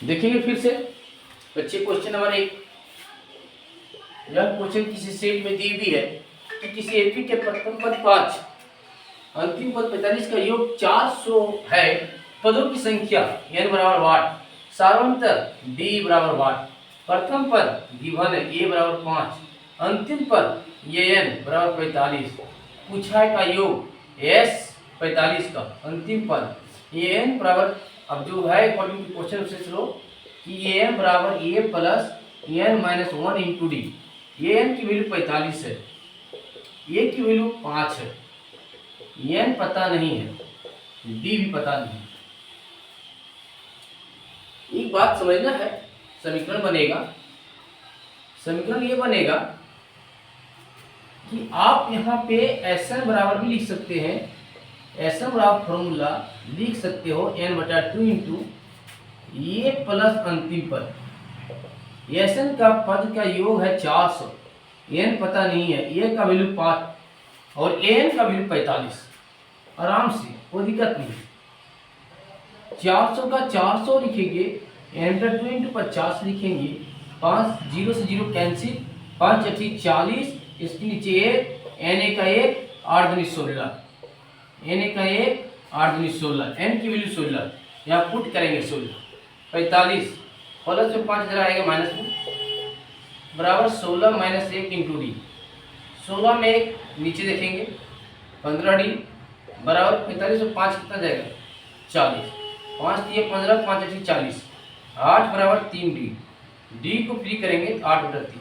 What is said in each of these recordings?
देखेंगे फिर से बच्चे क्वेश्चन नंबर 1। यह क्वेश्चन किसी सेट में दी हुई है कि किसी एपी के प्रथम पद 5 अंतिम पद 45 का योग 400 है। पदों की संख्या n बराबर वाट, सारांतर d बराबर वाट। प्रथम पद गिवन है a बराबर 5, अंतिम पद ये n बराबर 45। पूछा है का योग s 45 का अंतिम पद ये n बराबर, अब जो है अकॉर्डिंग टू क्वेश्चन उसे लो कि ये n बराबर a plus n minus 1 into D. ये n की वैल्यू 45 है, a की वैल्यू 5 है, n पता नहीं है, d भी पता नहीं है। एक बात समझना है, समीकरण बनेगा, समीकरण ये बनेगा कि आप यहाँ पे Sn बराबर भी लिख सकते हैं, Sn बराबर फॉर्मूला लिख सकते हो n/2 इंटू ये प्लस अंतिम पद। Sn का पद का योग है 400, n पता नहीं है, a का वैल्यू 5 और an का वैल्यू 45। आराम से, कोई दिक्कत नहीं। 400 का 400 लिखेंगे, n/2 इंटू 50 लिखेंगे, 5 0 से 0 कैंसिल, 5 × 40, इसके नीचे 1, n का 1, 8 दूनी 16, n का 1, 8 दूनी 16, n की वैल्यू 16, यहाँ पुट करेंगे 16, 45 प्लस में 5 जरा आएगा माइनस में, बराबर 16 माइनस 1 इंटू डी। 16 में 1 नीचे देखेंगे, 15 डी बराबर 45 और 5 कितना जाएगा 40, 5 दिए 15, 5 × 40, 8 बराबर 3 डी। डी को फ्री करेंगे 8/3,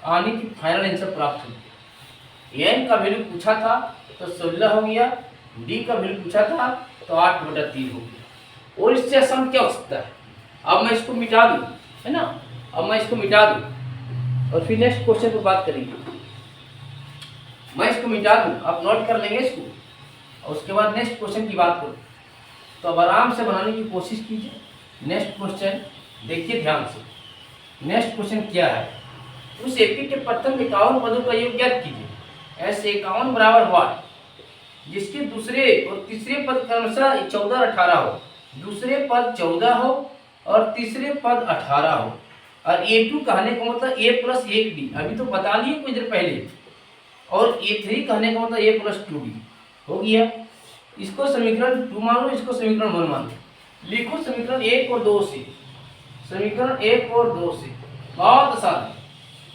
आने की फाइनल आंसर प्राप्त होगी। n का वैल्यू पूछा था तो 16 हो गया, डी का वैल्यू पूछा था तो 8/3 हो गया। और इससे आसान क्या हो सकता है? अब मैं इसको मिटा दूं, है ना, अब मैं इसको मिटा दूं और फिर नेक्स्ट क्वेश्चन पर बात करेंगे। मैं इसको मिटा दूं, आप नोट कर लेंगे इसको और उसके बाद नेक्स्ट क्वेश्चन की बात करूं। तो अब आराम से बनाने की कोशिश कीजिए। नेक्स्ट क्वेश्चन देखिए ध्यान से। नेक्स्ट क्वेश्चन क्या है? उस एपी के प्रथम 51 पदों का योग ज्ञात कीजिए। ऐसे 51 बराबर वाट, जिसके दूसरे और तीसरे पद क्रमशः 14 और 18 हो, दूसरे पद 14 हो और तीसरे पद 18 हो, और A2 कहने का मतलब A प्लस 1D, अभी तो बता लिए कुछ देर पहले, और A3 कहने का मतलब A प्लस 2D हो गया। इसको समीकरण 2 मान लो, इसको समीकरण 1 मान लो। लिखो समीकरण 1 और 2 से, समीकरण 1 और 2 से, बहुत आसान है।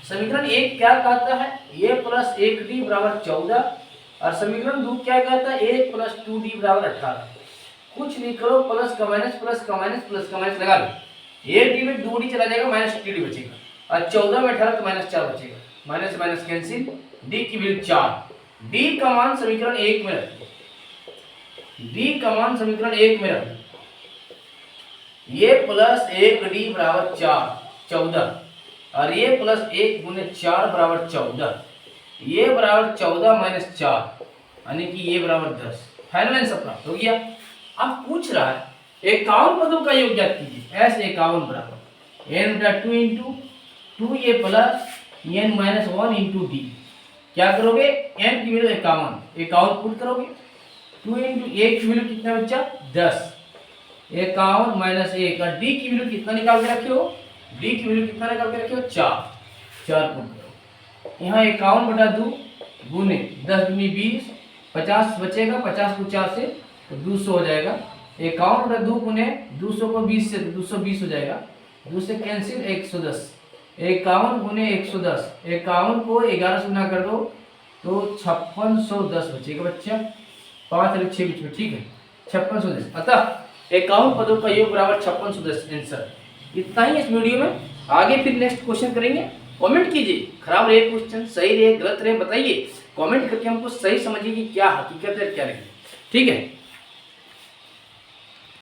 समीकरण 1 क्या कहता है? A प्लस 1D बराबर 14, और समीकरण 2 क्या कहता है? A प्लस 2D बराबर 18। कुछ नहीं करो, प्लस का माइनस, प्लस का माइनस, प्लस का माइनस लगा लो। 1D में 2D चला जाएगा, माइनस 2D बचेगा, और 14 में 18 तो माइनस 4 बचेगा, माइनस माइनस कैंसिल, D की वैल्यू 4। D का मान समीकरण 1 में रखिए, D का मान समीकरण 1 में रखिए। ये प्लस 1D बराबर 14, और ये प्लस 1 गुने 4 बराबर 14, ये बराबर 14 माइनस 4, यानी कि ये बराबर 10। फाइनल आंसर प्राप्त हो गया। अब पूछ रहा है 51 पदों का योग ज्ञात कीजिए। ऐसे 51 बराबर n/2 into 2a plus n minus 1 into D. क्या करोगे? n की वैल्यू 51 पुट करोगे, 2 इंटू a की वैल्यू कितना बच्चा 10, 51 माइनस 1, और डी की वैल्यू कितना निकाल के रखे हो? डी की वैल्यू कितना निकाल के रखे हो? 4 पुट करो। यहाँ 51/2 गुने 10 दूनी 20, 50 बचेगा, 50 को 4 से तो 200 हो जाएगा। 51/2 गुने 200 को 20 से तो 220 हो जाएगा, 2 से कैंसिल 110, 51 गुने 110, 51 को 11 से गुना कर दो तो 5610 बचेगा बच्चा, 5 और 6 बीच में, ठीक है, 5610। अतः 51 पदों का योग बराबर 5610 आंसर। इतना ही इस वीडियो में, आगे फिर नेक्स्ट क्वेश्चन करेंगे। कमेंट कीजिए, खराब रहे क्वेश्चन, सही रहे, गलत रहे, बताइए कमेंट करके, हमको सही समझिए कि क्या हकीकत है क्या नहीं, ठीक है।